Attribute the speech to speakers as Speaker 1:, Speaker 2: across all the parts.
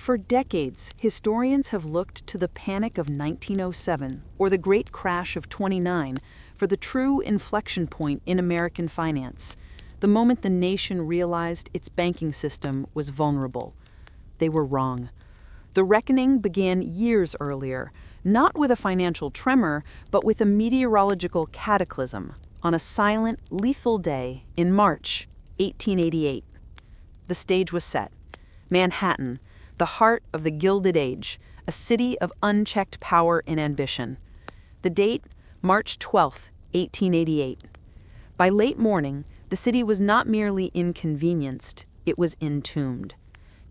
Speaker 1: For decades, historians have looked to the Panic of 1907 or the Great Crash of '29 for the true inflection point in American finance, the moment the nation realized its banking system was vulnerable. They were wrong. The reckoning began years earlier, not with a financial tremor, but with a meteorological cataclysm on a silent, lethal day in March 1888. The stage was set. Manhattan, the heart of the Gilded Age, a city of unchecked power and ambition. The date, March 12, 1888. By late morning, the city was not merely inconvenienced, it was entombed.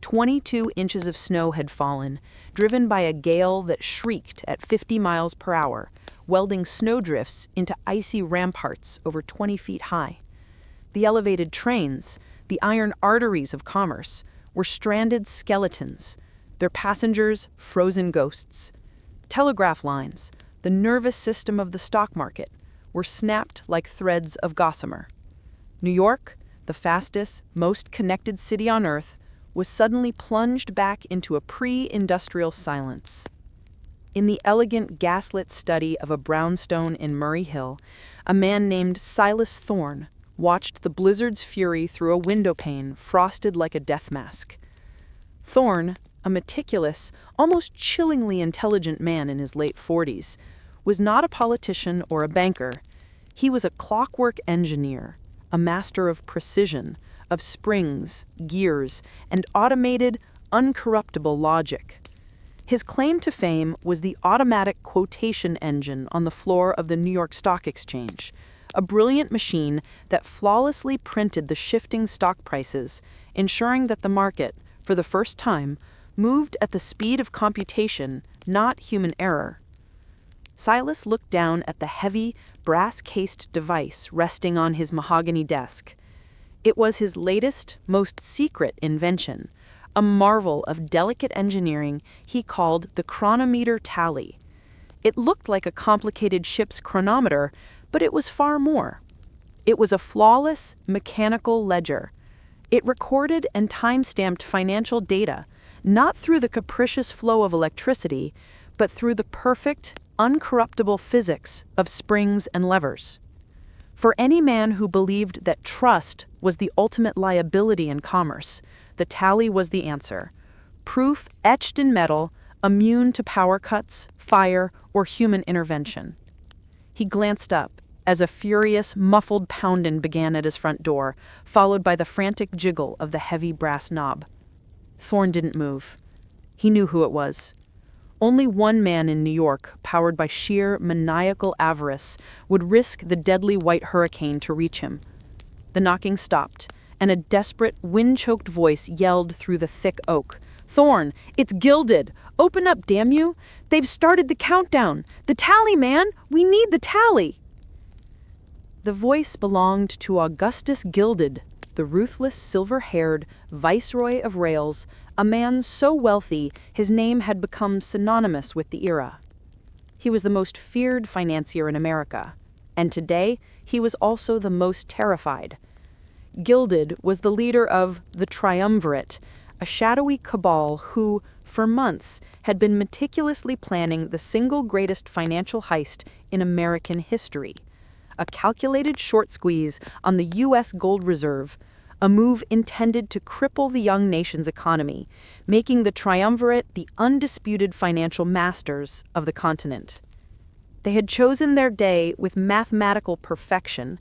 Speaker 1: 22 inches of snow had fallen, driven by a gale that shrieked at 50 miles per hour, welding snowdrifts into icy ramparts over 20 feet high. The elevated trains, the iron arteries of commerce, were stranded skeletons, their passengers frozen ghosts. Telegraph lines, the nervous system of the stock market, were snapped like threads of gossamer. New York, the fastest, most connected city on earth, was suddenly plunged back into a pre-industrial silence. In the elegant gaslit study of a brownstone in Murray Hill, a man named Silas Thorne watched the blizzard's fury through a window pane frosted like a death mask. Thorne, a meticulous, almost chillingly intelligent man in his late 40s, was not a politician or a banker. He was a clockwork engineer, a master of precision, of springs, gears, and automated, uncorruptible logic. His claim to fame was the automatic quotation engine on the floor of the New York Stock Exchange, a brilliant machine that flawlessly printed the shifting stock prices, ensuring that the market, for the first time, moved at the speed of computation, not human error. Silas looked down at the heavy, brass-cased device resting on his mahogany desk. It was his latest, most secret invention, a marvel of delicate engineering he called the Chronometer-Tally. It looked like a complicated ship's chronometer, but it was far more. It was a flawless, mechanical ledger. It recorded and time-stamped financial data, not through the capricious flow of electricity, but through the perfect, uncorruptible physics of springs and levers. For any man who believed that trust was the ultimate liability in commerce, the tally was the answer. Proof etched in metal, immune to power cuts, fire, or human intervention. He glanced up as a furious, muffled pounding began at his front door, followed by the frantic jiggle of the heavy brass knob. Thorne didn't move. He knew who it was. Only one man in New York, powered by sheer, maniacal avarice, would risk the deadly white hurricane to reach him. The knocking stopped, and a desperate, wind-choked voice yelled through the thick oak. "Thorne, it's Gilded! Open up, damn you! They've started the countdown! The tally, man! We need the tally!" The voice belonged to Augustus Gilded, the ruthless, silver-haired viceroy of rails, a man so wealthy his name had become synonymous with the era. He was the most feared financier in America, and today he was also the most terrified. Gilded was the leader of the Triumvirate, a shadowy cabal who, for months, had been meticulously planning the single greatest financial heist in American history. A calculated short squeeze on the U.S. gold reserve, a move intended to cripple the young nation's economy, making the Triumvirate the undisputed financial masters of the continent. They had chosen their day with mathematical perfection.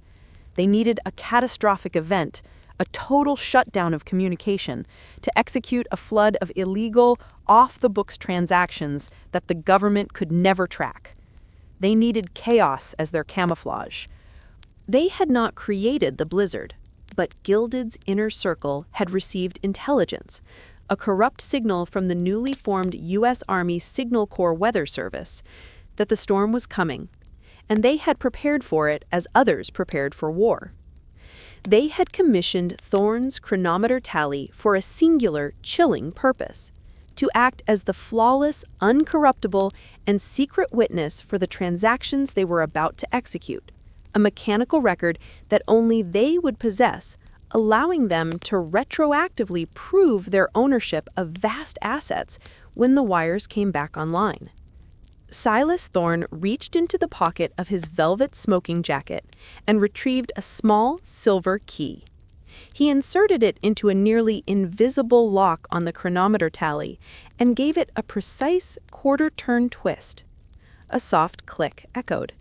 Speaker 1: They needed a catastrophic event, a total shutdown of communication, to execute a flood of illegal, off-the-books transactions that the government could never track. They needed chaos as their camouflage. They had not created the blizzard, but Gilded's inner circle had received intelligence, a corrupt signal from the newly formed U.S. Army Signal Corps Weather Service, that the storm was coming, and they had prepared for it as others prepared for war. They had commissioned Thorne's Chronometer-Tally for a singular, chilling purpose: to act as the flawless, uncorruptible, and secret witness for the transactions they were about to execute, a mechanical record that only they would possess,
Speaker 2: allowing them to retroactively prove their ownership of vast assets when the wires came back online. Silas Thorne reached into the pocket of his velvet smoking jacket and retrieved a small silver key. He inserted it into a nearly invisible lock on the chronometer-tally and gave it a precise quarter-turn twist. A soft click echoed.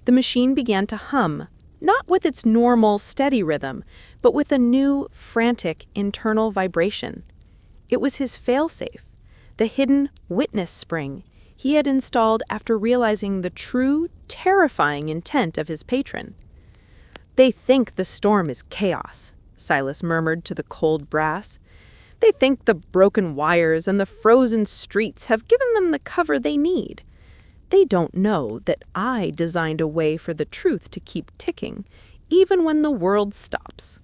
Speaker 2: The machine began to hum, not with its normal steady rhythm, but with a new, frantic internal vibration. It was his failsafe, the hidden witness spring he had installed after realizing the true, terrifying intent of his patron. "They think the storm is chaos," Silas murmured to the cold brass. "They think the broken wires and the frozen streets have given them the cover they need. They don't know that I designed a way for the truth to keep ticking, even when the world stops."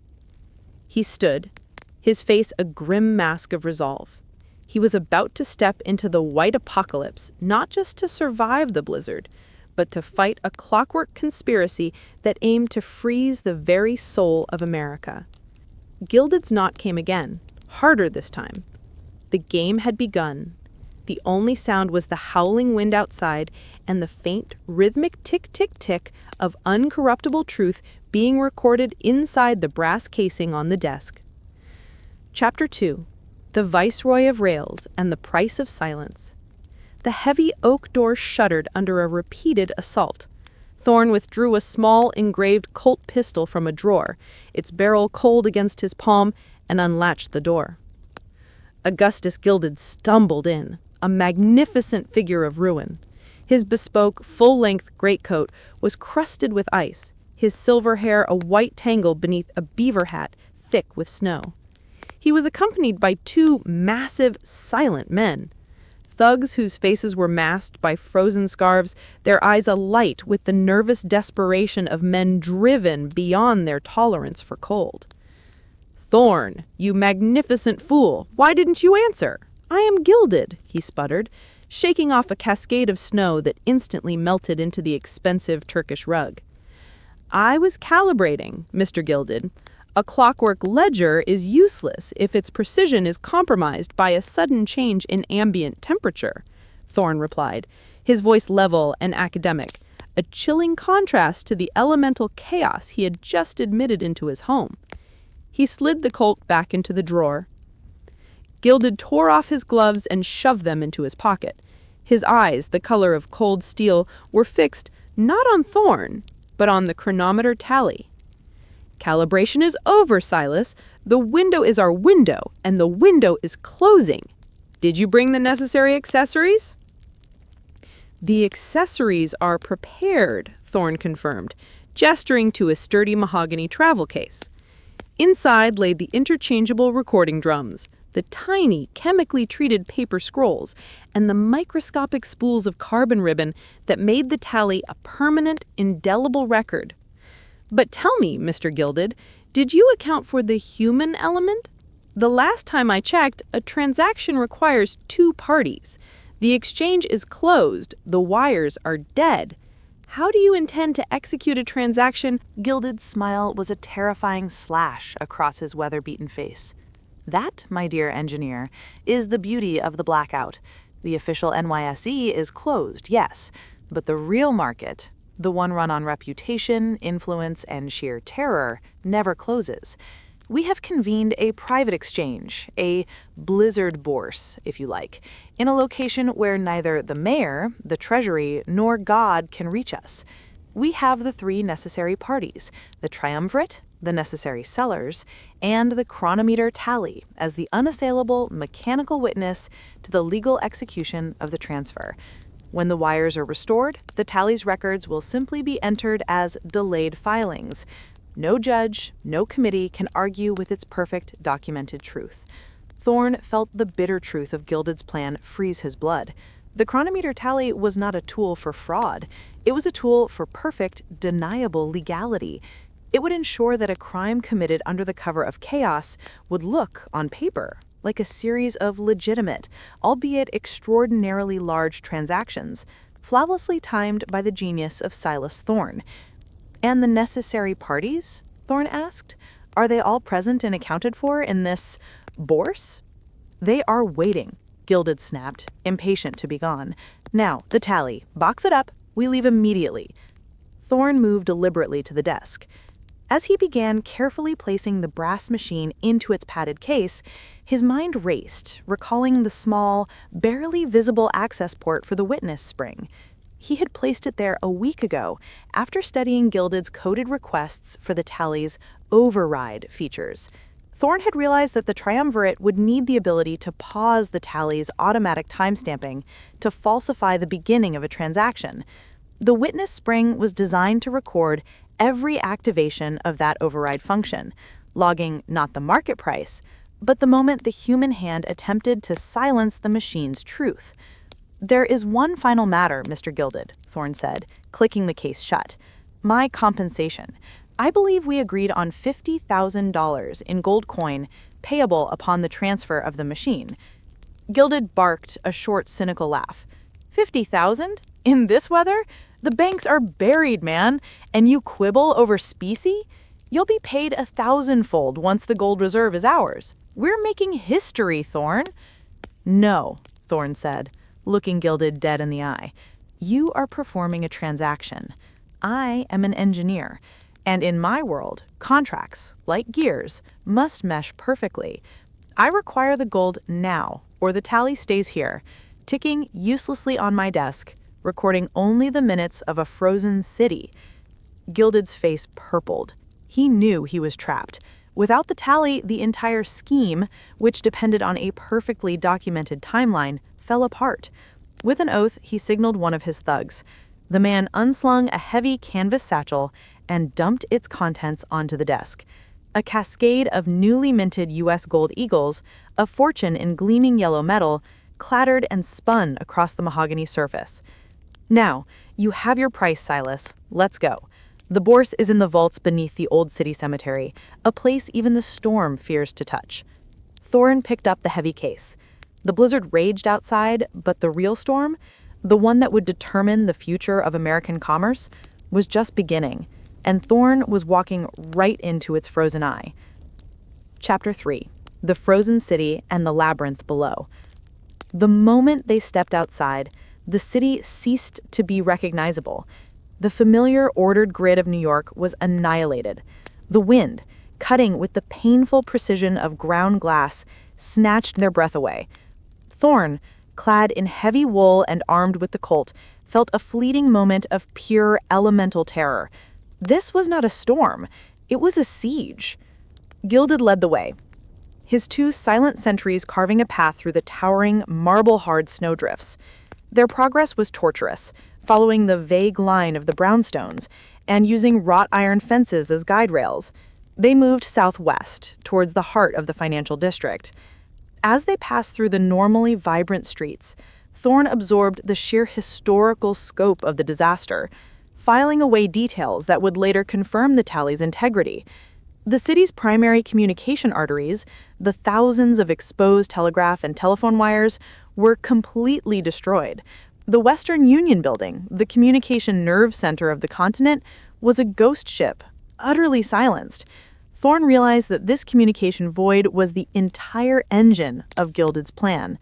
Speaker 2: He stood, his face a grim mask of resolve. He was about to step into the white apocalypse, not just to survive the blizzard, but to fight a clockwork conspiracy that aimed to freeze the very soul of America. Gilded's knock came again, harder this time. The game had begun. The only sound was the howling wind outside and the faint, rhythmic tick-tick-tick of uncorruptible truth being recorded inside the brass casing on the desk. Chapter 2. The Viceroy of Rails and the Price of Silence. The heavy oak door shuddered under a repeated assault. Thorne withdrew a small, engraved Colt pistol from a drawer, its barrel cold against his palm, and unlatched the door. Augustus Gilded stumbled in, a magnificent figure of ruin. His bespoke, full-length greatcoat was crusted with ice, his silver hair a white tangle beneath a beaver hat thick with snow. He was accompanied by two massive, silent men. Thugs whose faces were masked by frozen scarves, their eyes alight with the nervous desperation of men driven beyond their tolerance for cold. "Thorne, you magnificent fool, why didn't you answer? I am Gilded," he sputtered, shaking off a cascade of snow that instantly melted into the expensive Turkish rug. "I was calibrating, Mr. Gilded. A clockwork ledger is useless if its precision is compromised by a sudden change in ambient temperature," Thorne replied, his voice level and academic, a chilling contrast to the elemental chaos he had just admitted into his home. He slid the Colt back into the drawer. Gilded tore off his gloves and shoved them into his pocket. His eyes, the color of cold steel, were fixed not on Thorne, but on the chronometer-tally. "Calibration is over, Silas. The window is our window, and the window is closing. Did you bring the necessary accessories?" "The accessories are prepared," Thorne confirmed, gesturing to a sturdy mahogany travel case. Inside lay the interchangeable recording drums, the tiny, chemically treated paper scrolls, and the microscopic spools of carbon ribbon that made the tally a permanent, indelible record. "But tell me, Mr. Gilded, did you account for the human element? The last time I checked, a transaction requires two parties. The exchange is closed, the wires are dead. How do you intend to execute a transaction?"
Speaker 1: Gilded's smile was a terrifying slash across his weather-beaten face. "That, my dear engineer, is the beauty of the blackout. The official NYSE is closed, yes, but the real market, the one run on reputation, influence, and sheer terror, never closes. We have convened a private exchange, a Blizzard Bourse, if you like, in a location where neither the mayor, the treasury, nor God can reach us. We have the three necessary parties, the Triumvirate, the necessary sellers, and the Chronometer-Tally as the unassailable mechanical witness to the legal execution of the transfer. When the wires are restored, the tally's records will simply be entered as delayed filings. No judge, no committee can argue with its perfect documented truth." Thorne felt the bitter truth of Gilded's plan freeze his blood. The Chronometer-Tally was not a tool for fraud. It was a tool for perfect, deniable legality. It would ensure that a crime committed under the cover of chaos would look, on paper, like a series of legitimate, albeit extraordinarily large transactions, flawlessly timed by the genius of Silas Thorne. "And the necessary parties?" Thorne asked.
Speaker 2: Are they all present and accounted for in this bourse?
Speaker 1: They are waiting, Gilded snapped, impatient to be gone. Now, the tally. Box it up. We leave immediately. Thorne moved deliberately to the desk. As he began carefully placing the brass machine into its padded case, his mind raced, recalling the small, barely visible access port for the witness spring. He had placed it there a week ago after studying Gilded's coded requests for the tally's override features. Thorne had realized that the Triumvirate would need the ability to pause the tally's automatic timestamping to falsify the beginning of a transaction. The witness spring was designed to record every activation of that override function, logging not the market price, but the moment the human hand attempted to silence the machine's truth. "There is one final matter, Mr. Gilded," Thorne said, clicking the case shut. "My compensation. I believe we agreed on $50,000 in gold coin payable upon the transfer of the machine." Gilded barked a short, cynical laugh. "50,000? In this weather? The banks are buried, man, and you quibble over specie? You'll be paid 1,000-fold once the gold reserve is ours. We're making history, Thorne." "No," Thorne said, looking Gilded dead in the eye. "You are performing a transaction. I am an engineer, and in my world, contracts, like gears, must mesh perfectly. I require the gold now, or the tally stays here, ticking uselessly on my desk, recording only the minutes of a frozen city." Gilded's face purpled. He knew he was trapped. Without the tally, the entire scheme, which depended on a perfectly documented timeline, fell apart. With an oath, he signaled one of his thugs. The man unslung a heavy canvas satchel and dumped its contents onto the desk. A cascade of newly minted U.S. gold eagles, a fortune in gleaming yellow metal, clattered and spun across the mahogany surface. "Now, you have your price, Silas. Let's go. The bourse is in the vaults beneath the old city cemetery, a place even the storm fears to touch." Thorne picked up the heavy case. The blizzard raged outside, but the real storm, the one that would determine the future of American commerce, was just beginning, and Thorne was walking right into its frozen eye. Chapter 3. The Frozen City and the Labyrinth Below. The moment they stepped outside, the city ceased to be recognizable. The familiar, ordered grid of New York was annihilated. The wind, cutting with the painful precision of ground glass, snatched their breath away. Thorne, clad in heavy wool and armed with the Colt, felt a fleeting moment of pure elemental terror. This was not a storm. It was a siege. Gilded led the way, his two silent sentries carving a path through the towering, marble-hard snowdrifts. Their progress was torturous, following the vague line of the brownstones and using wrought iron fences as guide rails. They moved southwest, towards the heart of the financial district. As they passed through the normally vibrant streets, Thorne absorbed the sheer historical scope of the disaster, filing away details that would later confirm the tally's integrity. The city's primary communication arteries, the thousands of exposed telegraph and telephone wires, were completely destroyed. The Western Union Building, the communication nerve center of the continent, was a ghost ship, utterly silenced. Thorne realized that this communication void was the entire engine of Gilded's plan.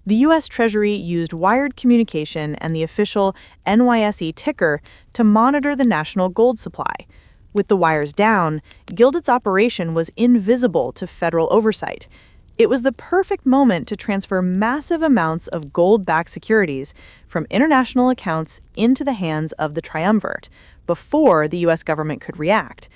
Speaker 1: The U.S. Treasury used wired communication and the official NYSE ticker to monitor the national gold supply. With the wires down, Gilded's operation was invisible to federal oversight. It was the perfect moment to transfer massive amounts of gold-backed securities from international accounts into the hands of the Triumvirate before the U.S. government could react.